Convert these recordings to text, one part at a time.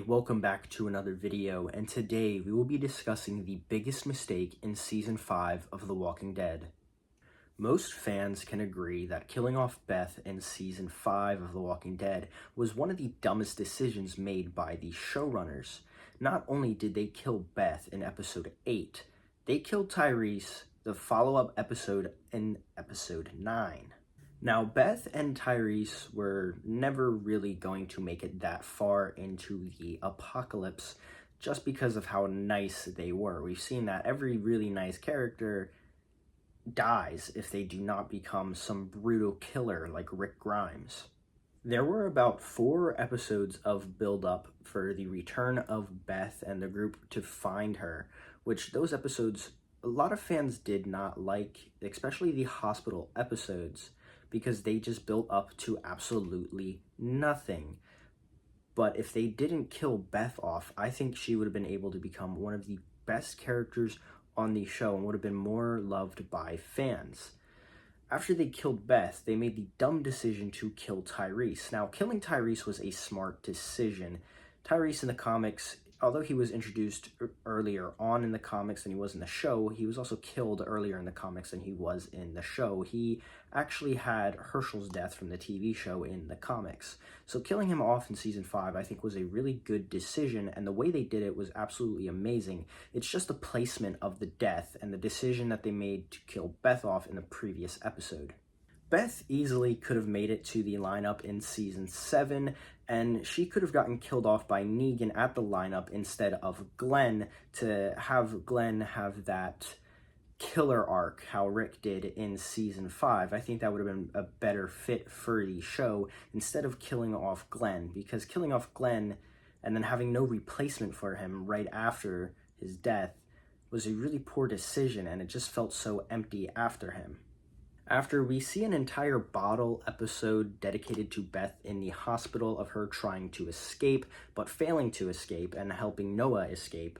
welcome back to another video, and today we will be discussing the biggest mistake in Season 5 of The Walking Dead. Most fans can agree that killing off Beth in Season 5 of The Walking Dead was one of the dumbest decisions made by the showrunners. Not only did they kill Beth in Episode 8, they killed Tyrese, the follow-up episode, in Episode 9. Now, Beth and Tyrese were never really going to make it that far into the apocalypse just because of how nice they were. We've seen that every really nice character dies if they do not become some brutal killer like Rick Grimes. There were about 4 episodes of build-up for the return of Beth and the group to find her, which those episodes a lot of fans did not like, especially the hospital episodes, because they just built up to absolutely nothing. But if they didn't kill Beth off, I think she would have been able to become one of the best characters on the show and would have been more loved by fans. After they killed Beth, they made the dumb decision to kill Tyrese. Now, killing Tyrese was a smart decision. Tyrese in the comics, although he was introduced earlier on in the comics than he was in the show, he was also killed earlier in the comics than he was in the show. He actually had Herschel's death from the TV show in the comics. So killing him off in Season 5, I think, was a really good decision, and the way they did it was absolutely amazing. It's just the placement of the death and the decision that they made to kill Beth off in the previous episode. Beth easily could have made it to the lineup in Season 7, and she could have gotten killed off by Negan at the lineup instead of Glenn, to have Glenn have that killer arc how Rick did in Season 5. I think that would have been a better fit for the show instead of killing off Glenn, because killing off Glenn and then having no replacement for him right after his death was a really poor decision, and it just felt so empty after him. After we see an entire bottle episode dedicated to Beth in the hospital of her trying to escape, but failing to escape and helping Noah escape,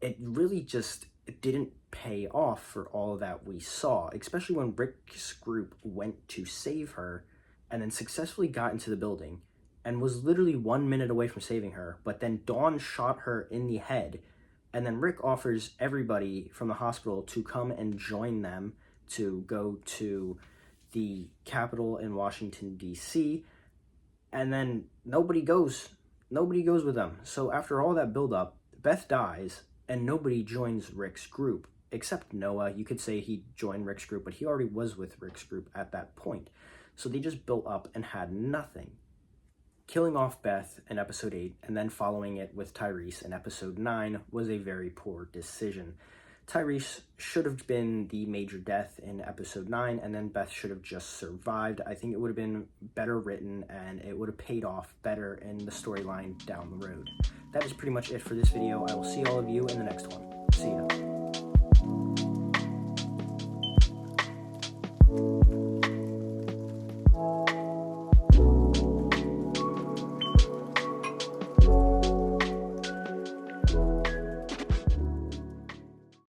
it really just didn't pay off for all that we saw, especially when Rick's group went to save her and then successfully got into the building and was literally 1 minute away from saving her, but then Dawn shot her in the head, and then Rick offers everybody from the hospital to come and join them to go to the Capitol in Washington, D.C., and then nobody goes with them. So after all that build-up, Beth dies, and nobody joins Rick's group, except Noah. You could say he joined Rick's group, but he already was with Rick's group at that point. So they just built up and had nothing. Killing off Beth in Episode 8, and then following it with Tyrese in Episode 9 was a very poor decision. Tyrese should have been the major death in Episode 9, and then Beth should have just survived. I think it would have been better written, and it would have paid off better in the storyline down the road. That is pretty much it for this video. I will see all of you in the next one. See ya.